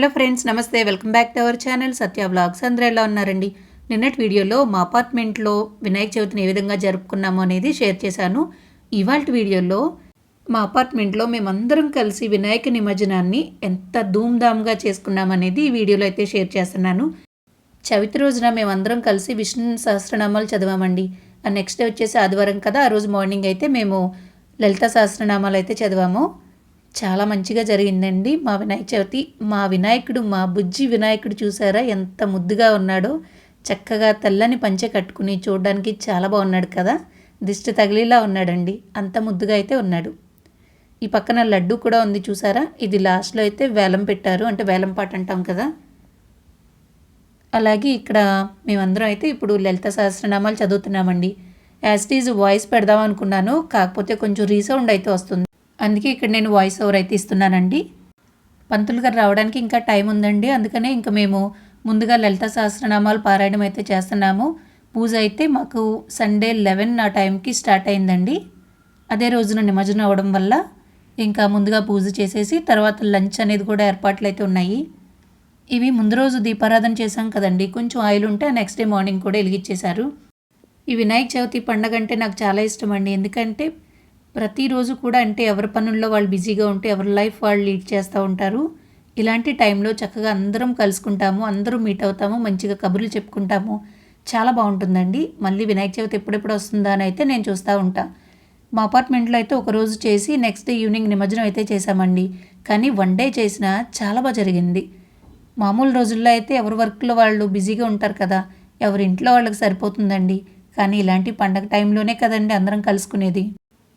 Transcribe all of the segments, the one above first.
Hello friends, నమస్తే. Welcome back to our channel Satya vlogs. అందరూ ఎలా ఉన్నారండి? నిన్నటి వీడియోలో మా అపార్ట్మెంట్లో వినాయక చవితిని ఏ విధంగా జరుపుకున్నామో అనేది షేర్ చేశాను. ఇవాల్టి వీడియోలో మా అపార్ట్మెంట్లో మేమందరం కలిసి వినాయక నిమజ్జనాన్ని ఎంత ధూమ్ధామ్గా చేసుకున్నామనేది ఈ వీడియోలో అయితే షేర్ చేస్తున్నాను. చవితి రోజున మేమందరం కలిసి విష్ణు సహస్రనామాలు చదివామండి. నెక్స్ట్ డే వచ్చేసి ఆదివారం కదా, ఆ రోజు మార్నింగ్ అయితే మేము లలిత సహస్రనామాలు అయితే చదివాము. చాలా మంచిగా జరిగిందండి మా వినాయక చవితి. మా వినాయకుడు, మా బుజ్జి వినాయకుడు చూసారా ఎంత ముద్దుగా ఉన్నాడో. చక్కగా తెల్లని పంచె కట్టుకుని చూడడానికి చాలా బాగున్నాడు కదా, దిష్టి తగిలేలా ఉన్నాడండి. అంత ముద్దుగా అయితే ఉన్నాడు. ఈ పక్కన లడ్డు కూడా ఉంది చూసారా. ఇది లాస్ట్లో అయితే వేలం పెట్టారు, అంటే వేలం పాట అంటాం కదా. అలాగే ఇక్కడ మేమందరం అయితే ఇప్పుడు లలిత సహస్రనామాలు చదువుతున్నామండి. యాజ్ ఇట్ ఈజ్ వాయిస్ పెడదాం అనుకున్నాను, కాకపోతే కొంచెం రీసౌండ్ అయితే వస్తుంది. అందుకే ఇక్కడ నేను వాయిస్ ఓవర్ అయితే ఇస్తున్నానండి. పంతులు గారు రావడానికి ఇంకా టైం ఉందండి, అందుకనే ఇంకా మేము ముందుగా లలిత సహస్రనామాలు పారాయణం అయితే చేస్తున్నాము. పూజ అయితే మాకు సండే 11 ఆ టైంకి స్టార్ట్ అయిందండి. అదే రోజున నిమజ్జనం అవ్వడం వల్ల ఇంకా ముందుగా పూజ చేసేసి తర్వాత లంచ్ అనేది కూడా ఏర్పాట్లు అయితే ఉన్నాయి. ఇవి ముందు రోజు దీపారాధన చేశాం కదండి, కొంచెం ఆయిల్ ఉంటే నెక్స్ట్ డే మార్నింగ్ కూడా వెలిగించేశారు. ఈ వినాయక చవితి పండగ అంటే నాకు చాలా ఇష్టం అండి. ఎందుకంటే ప్రతిరోజు కూడా అంటే ఎవరి పనుల్లో వాళ్ళు బిజీగా ఉంటే ఎవరి లైఫ్ వాళ్ళు లీడ్ చేస్తూ ఉంటారు. ఇలాంటి టైంలో చక్కగా అందరం కలుసుకుంటాము, అందరూ మీట్ అవుతాము, మంచిగా కబుర్లు చెప్పుకుంటాము. చాలా బాగుంటుందండి. మళ్ళీ వినాయక చవితి ఎప్పుడెప్పుడు వస్తుందా అని అయితే నేను చూస్తూ ఉంటాను. మా అపార్ట్మెంట్లో అయితే ఒకరోజు చేసి నెక్స్ట్ డే ఈవినింగ్ నిమజ్జనం అయితే చేశామండి. కానీ 1 డే చేసినా చాలా బాగా జరిగింది. మామూలు రోజుల్లో అయితే ఎవరి వర్క్లో వాళ్ళు బిజీగా ఉంటారు కదా, ఎవరి ఇంట్లో వాళ్ళకి సరిపోతుందండి. కానీ ఇలాంటి పండగ టైంలోనే కదండి అందరం కలుసుకునేది.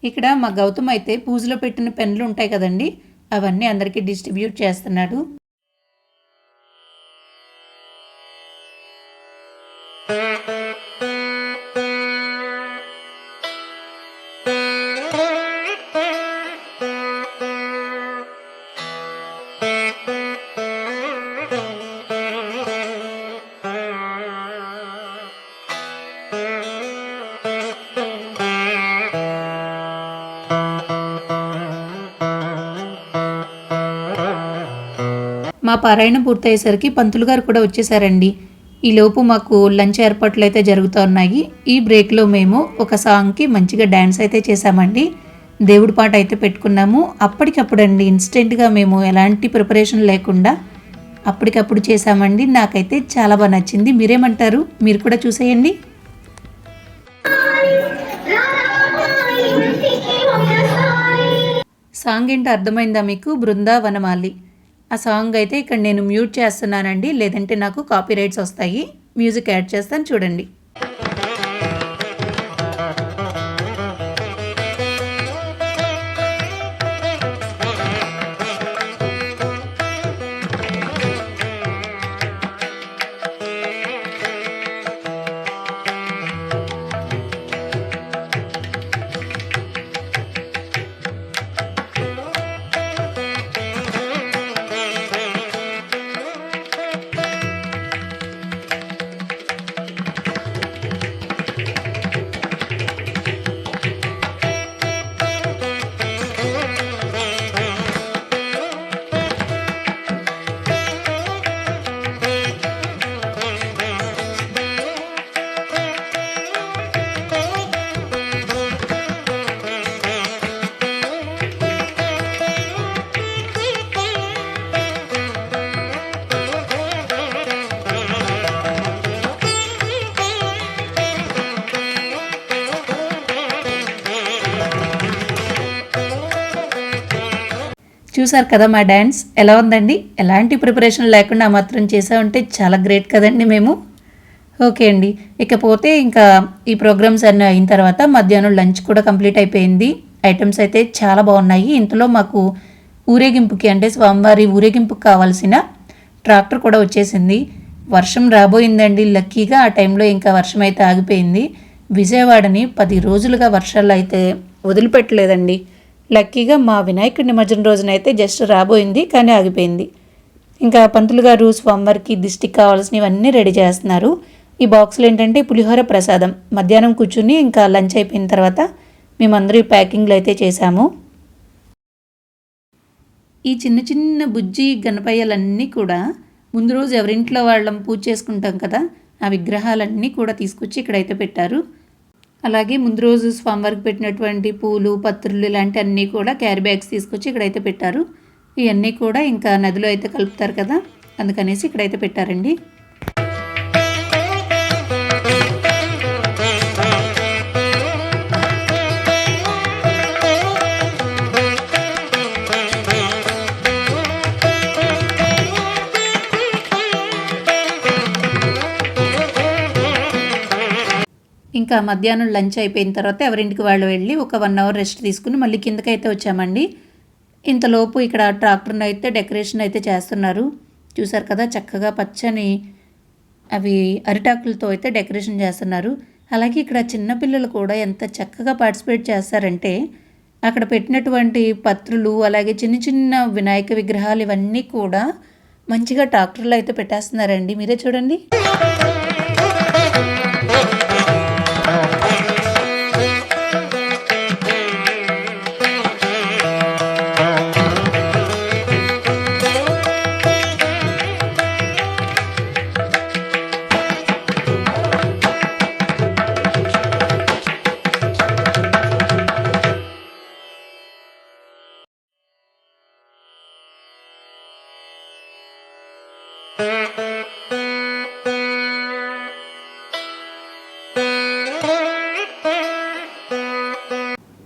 ఇక్కడ మా గౌతమ్ అయితే పూజలో పెట్టిన పెన్నులు ఉంటాయి కదండి, అవన్నీ అందరికీ డిస్ట్రిబ్యూట్ చేస్తున్నాడు. మా పారాయణం పూర్తయ్యేసరికి పంతులు గారు కూడా వచ్చేసారండి. ఈలోపు మాకు లంచ్ ఏర్పాట్లు అయితే జరుగుతూ ఉన్నాయి. ఈ బ్రేక్లో మేము ఒక సాంగ్కి మంచిగా డ్యాన్స్ అయితే చేసామండి. దేవుడి పాట అయితే పెట్టుకున్నాము. అప్పటికప్పుడు అండి, ఇన్స్టెంట్గా మేము ఎలాంటి ప్రిపరేషన్ లేకుండా అప్పటికప్పుడు చేసామండి. నాకైతే చాలా బాగా నచ్చింది. మీరేమంటారు? మీరు కూడా చూసేయండి. సాంగ్ ఏంటో అర్థమైందా మీకు? బృందావనమాలి. ఆ సాంగ్ అయితే ఇక్కడ నేను మ్యూట్ చేస్తున్నానండి, లేదంటే నాకు కాపీరైట్స్ వస్తాయి. మ్యూజిక్ యాడ్ చేస్తాను చూడండి. చూసారు కదా మా డ్యాన్స్ ఎలా ఉందండి? ఎలాంటి ప్రిపరేషన్ లేకుండా మాత్రం చేసామంటే చాలా గ్రేట్ కదండి మేము. ఓకే అండి, ఇకపోతే ఇంకా ఈ ప్రోగ్రామ్స్ అన్నీ అయిన తర్వాత మధ్యాహ్నం లంచ్ కూడా కంప్లీట్ అయిపోయింది. ఐటమ్స్ అయితే చాలా బాగున్నాయి. ఇంతలో మాకు ఊరేగింపుకి, అంటే స్వామివారి ఊరేగింపుకి కావాల్సిన ట్రాక్టర్ కూడా వచ్చేసింది. వర్షం రాబోయిందండి. లక్కీగా ఆ టైంలో ఇంకా వర్షం అయితే ఆగిపోయింది. విజయవాడని 10 రోజులుగా వర్షాలు అయితే వదిలిపెట్టలేదండి. లక్కీగా మా వినాయకుడి నిమజ్జనం రోజునైతే జస్ట్ రాబోయింది, కానీ ఆగిపోయింది. ఇంకా పంతులు గారు స్వామివారికి దిష్టికి కావాల్సినవన్నీ రెడీ చేస్తున్నారు. ఈ బాక్సులు ఏంటంటే పులిహోర ప్రసాదం. మధ్యాహ్నం కూర్చుని ఇంకా లంచ్ అయిపోయిన తర్వాత మేమందరూ ఈ ప్యాకింగ్లు అయితే చేశాము. ఈ చిన్న చిన్న బుజ్జి గణపయ్యలన్నీ కూడా ముందు రోజు ఎవరింట్లో వాళ్ళం పూజ చేసుకుంటాం కదా, ఆ విగ్రహాలన్నీ కూడా తీసుకొచ్చి ఇక్కడైతే పెట్టారు. అలాగే ముందు రోజు స్వామివారికి పెట్టినటువంటి పూలు, పత్రులు ఇలాంటి అన్నీ కూడా క్యారీ బ్యాగ్స్ తీసుకొచ్చి ఇక్కడైతే పెట్టారు. ఇవన్నీ కూడా ఇంకా నదిలో అయితే కలుపుతారు కదా, అందుకనేసి ఇక్కడైతే పెట్టారండి. ఇంకా మధ్యాహ్నం లంచ్ అయిపోయిన తర్వాత ఎవరింటికి వాళ్ళు వెళ్ళి ఒక 1 అవర్ రెస్ట్ తీసుకుని మళ్ళీ కిందకైతే వచ్చామండి. ఇంతలోపు ఇక్కడ ట్రాక్టర్ని అయితే డెకరేషన్ అయితే చేస్తున్నారు. చూసారు కదా, చక్కగా పచ్చని అవి అరిటాకులతో అయితే డెకరేషన్ చేస్తున్నారు. అలాగే ఇక్కడ చిన్నపిల్లలు కూడా ఎంత చక్కగా పార్టిసిపేట్ చేస్తారంటే, అక్కడ పెట్టినటువంటి పత్రులు అలాగే చిన్న చిన్న వినాయక విగ్రహాలు ఇవన్నీ కూడా మంచిగా ట్రాక్టర్లో అయితే పెట్టేస్తున్నారండి. మీరే చూడండి.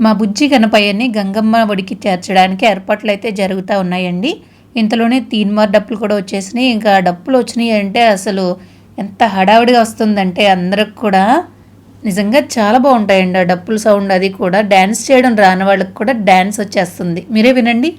మా బుజ్జి గణపయ్యని గంగమ్మ ఒడికి చేర్చడానికి ఏర్పాట్లు అయితే జరుగుతూ ఉన్నాయండి. ఇంతలోనే తీన్మార్ డప్పులు కూడా వచ్చేసినాయి. ఇంకా డప్పులు వచ్చినాయి అంటే అసలు ఎంత హడావిడిగా వస్తుందంటే అందరికి కూడా నిజంగా చాలా బాగుంటాయండి ఆ డప్పుల సౌండ్. అది కూడా డ్యాన్స్ చేయడం రాని వాళ్ళకి కూడా డ్యాన్స్ వచ్చేస్తుంది. మీరే వినండి.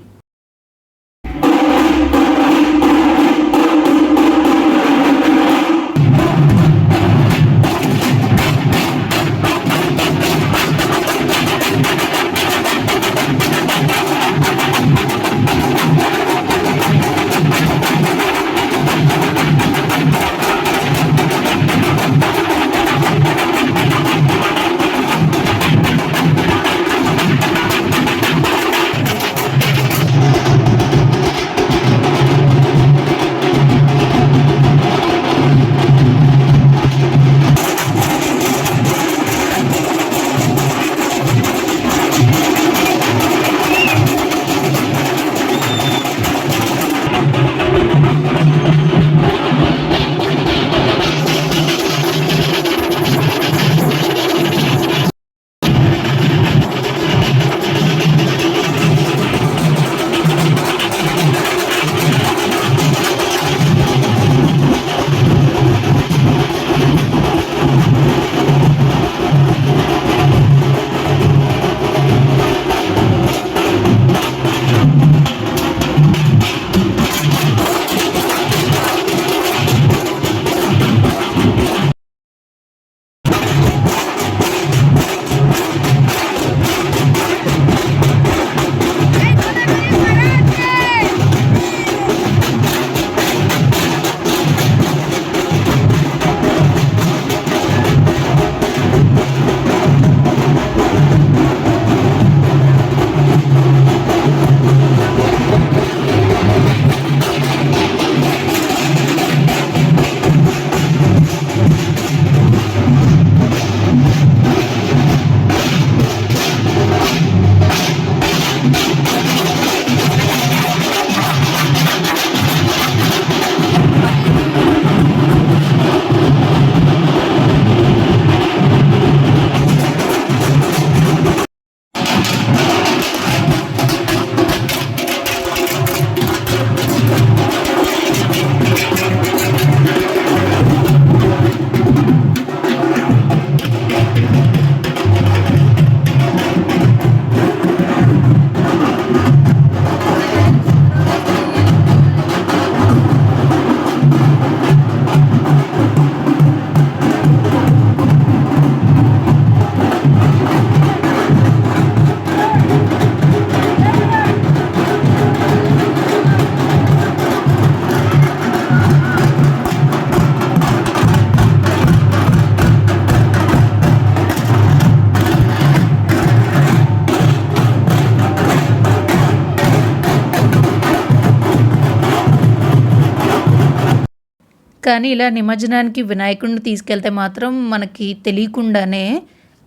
కానీ ఇలా నిమజ్జనానికి వినాయకుడిని తీసుకెళ్తే మాత్రం మనకి తెలియకుండానే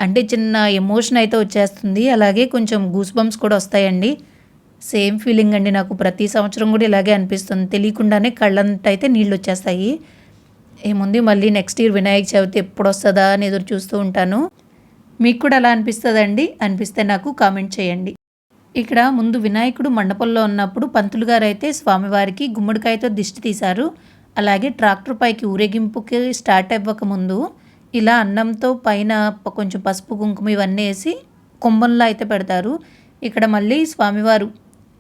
అంటే చిన్న ఎమోషన్ అయితే వచ్చేస్తుంది. అలాగే కొంచెం గూస్ బంప్స్ కూడా వస్తాయండి. సేమ్ ఫీలింగ్ అండి నాకు ప్రతి సంవత్సరం కూడా ఇలాగే అనిపిస్తుంది. తెలియకుండానే కళ్ళంటైతే నీళ్ళు వచ్చేస్తాయి. ఏముంది మళ్ళీ నెక్స్ట్ ఇయర్ వినాయక చవితి ఎప్పుడు వస్తుందా అని ఎదురు చూస్తూ ఉంటాను. మీకు కూడా అలా అనిపిస్తుందండి? అనిపిస్తే నాకు కామెంట్ చేయండి. ఇక్కడ ముందు వినాయకుడు మండపంలో ఉన్నప్పుడు పంతులు గారు అయితే స్వామివారికి గుమ్మడికాయతో దిష్టి తీశారు. అలాగే ట్రాక్టర్ పైకి ఊరేగింపుకి స్టార్ట్ అవ్వకముందు ఇలా అన్నంతో పైన కొంచెం పసుపు కుంకుమ ఇవన్నీ వేసి కుంభంలో అయితే పెడతారు. ఇక్కడ మళ్ళీ స్వామివారు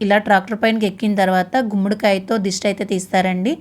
ఇలా ట్రాక్టర్ పైనకి ఎక్కిన తర్వాత గుమ్మడికాయతో దిష్టి అయితే తీస్తారండి.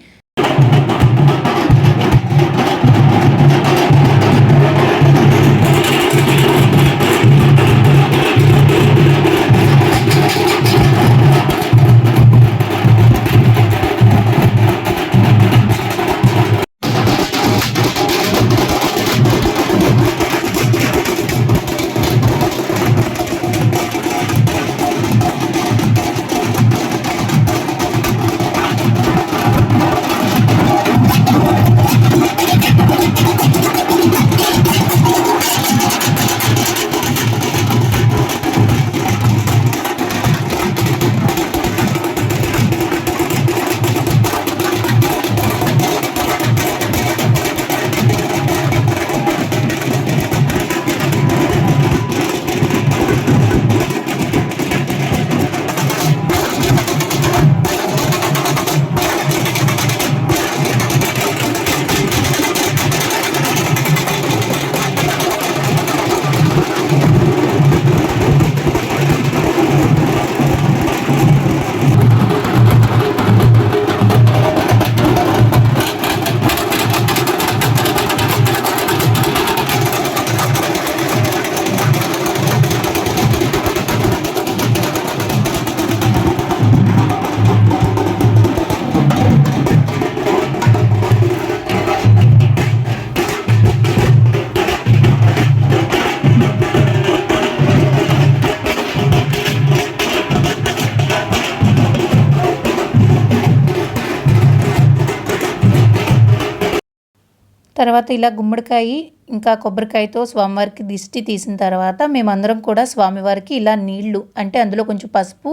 తర్వాత ఇలా గుమ్మడికాయ ఇంకా కొబ్బరికాయతో స్వామివారికి దిష్టి తీసిన తర్వాత మేమందరం కూడా స్వామివారికి ఇలా నీళ్లు అంటే అందులో కొంచెం పసుపు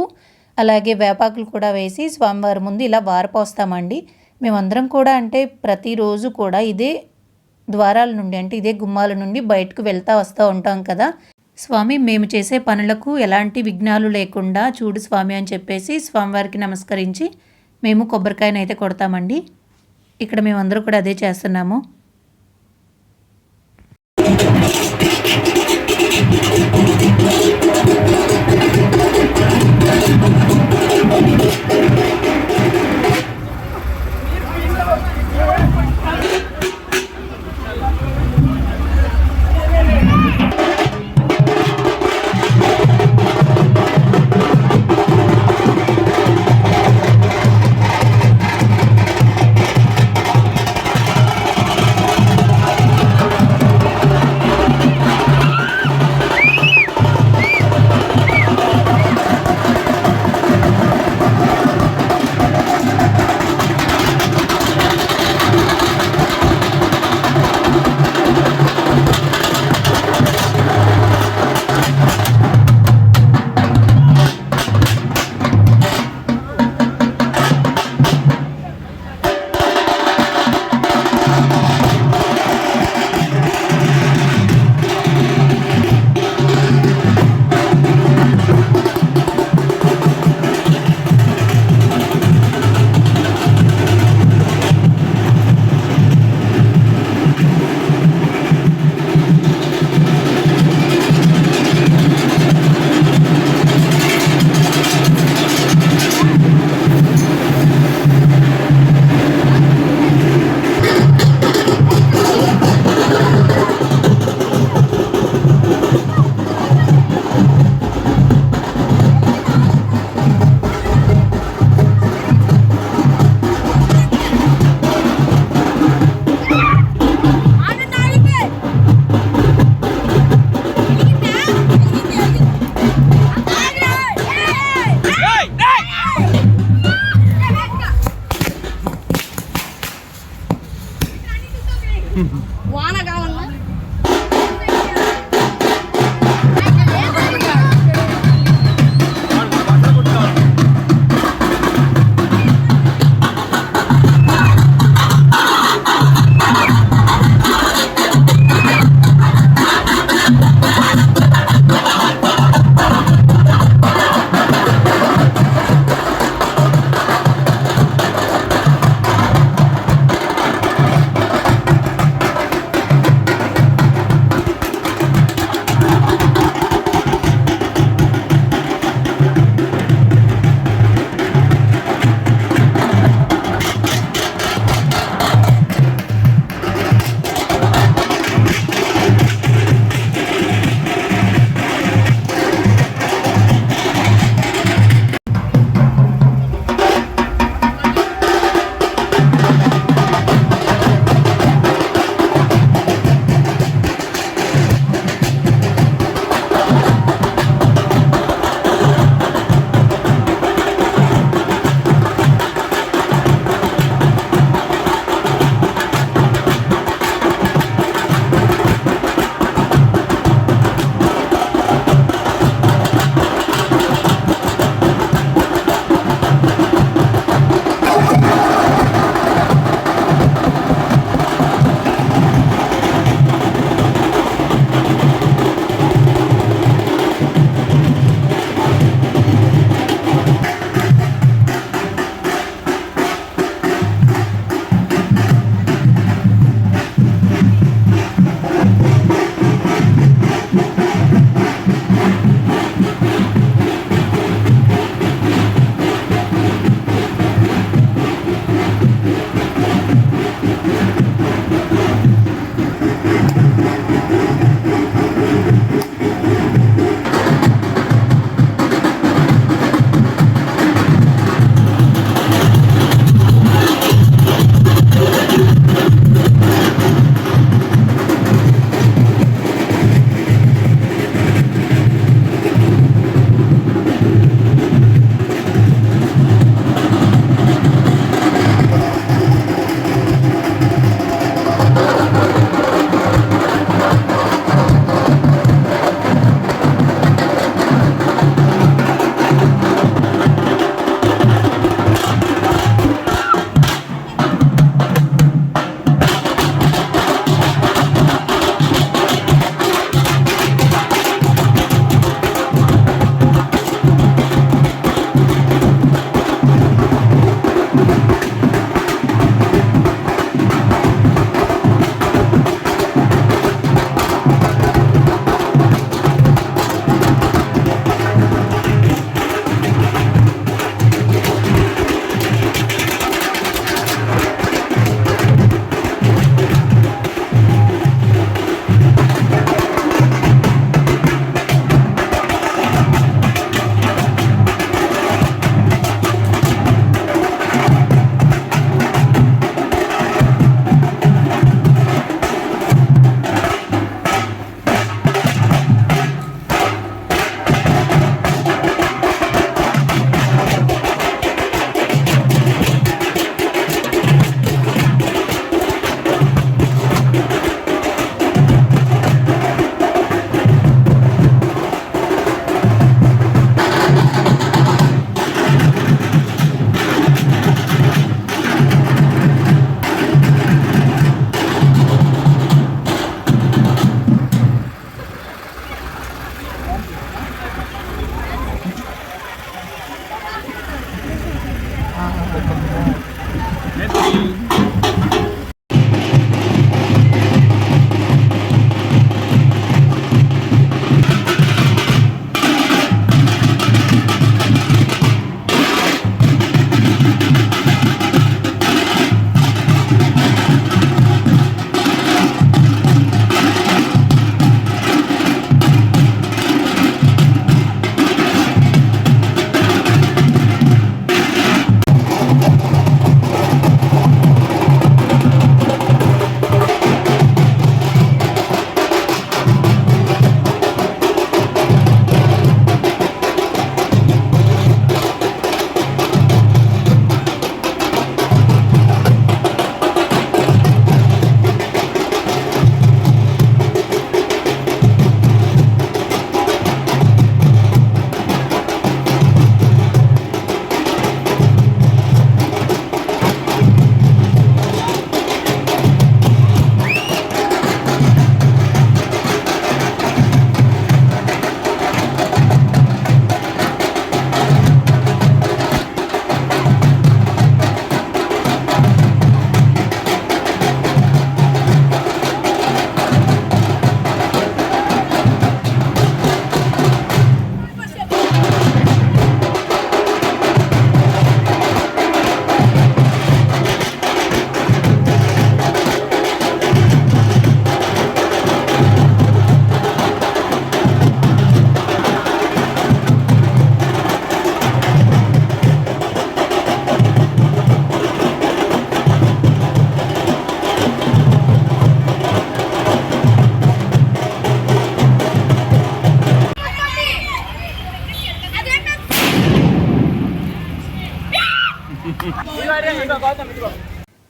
అలాగే వేపాకులు కూడా వేసి స్వామివారి ముందు ఇలా వారపోస్తామండి. మేమందరం కూడా అంటే ప్రతిరోజు కూడా ఇదే ద్వారాల నుండి అంటే ఇదే గుమ్మాల నుండి బయటకు వెళ్తూ వస్తూ ఉంటాం కదా. స్వామి మేము చేసే పనులకు ఎలాంటి విఘ్నాలు లేకుండా చూడు స్వామి అని చెప్పేసి స్వామివారికి నమస్కరించి మేము కొబ్బరికాయనైతే కొడతామండి. ఇక్కడ మేమందరూ కూడా అదే చేస్తున్నాము.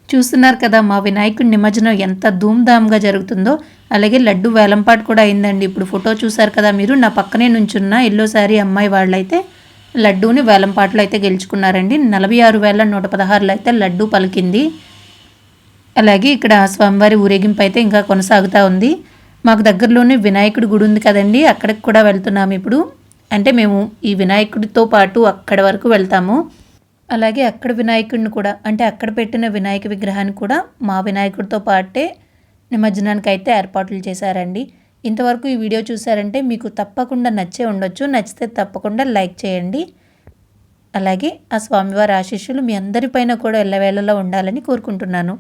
చూస్తున్నారు కదా మా వినాయకుడి నిమజ్జనం ఎంత ధూమ్ధామ్గా జరుగుతుందో. అలాగే లడ్డు వేలంపాటు కూడా అయిందండి. ఇప్పుడు ఫోటో చూసారు కదా మీరు, నా పక్కనే నుంచున్న ఎల్లో శారీ అమ్మాయి వాళ్ళైతే లడ్డూని వేలంపాట్లో అయితే గెలుచుకున్నారండి. 46,116 అయితే లడ్డు పలికింది. అలాగే ఇక్కడ స్వామివారి ఊరేగింపు అయితే ఇంకా కొనసాగుతూ ఉంది. మాకు దగ్గరలోనే వినాయకుడి గుడి ఉంది కదండి, అక్కడికి కూడా వెళ్తున్నాము ఇప్పుడు. అంటే మేము ఈ వినాయకుడితో పాటు అక్కడి వరకు వెళ్తాము. అలాగే అక్కడ వినాయకుడిని కూడా, అంటే అక్కడ పెట్టిన వినాయక విగ్రహాన్ని కూడా మా వినాయకుడితో పాటే నిమజ్జనానికి అయితే ఏర్పాట్లు చేశారండి. ఇంతవరకు ఈ వీడియో చూసారంటే మీకు తప్పకుండా నచ్చే ఉండొచ్చు. నచ్చితే తప్పకుండా లైక్ చేయండి. అలాగే ఆ స్వామివారి ఆశీస్సులు మీ అందరిపైన కూడా ఎల్లవేళలా ఉండాలని కోరుకుంటున్నాను.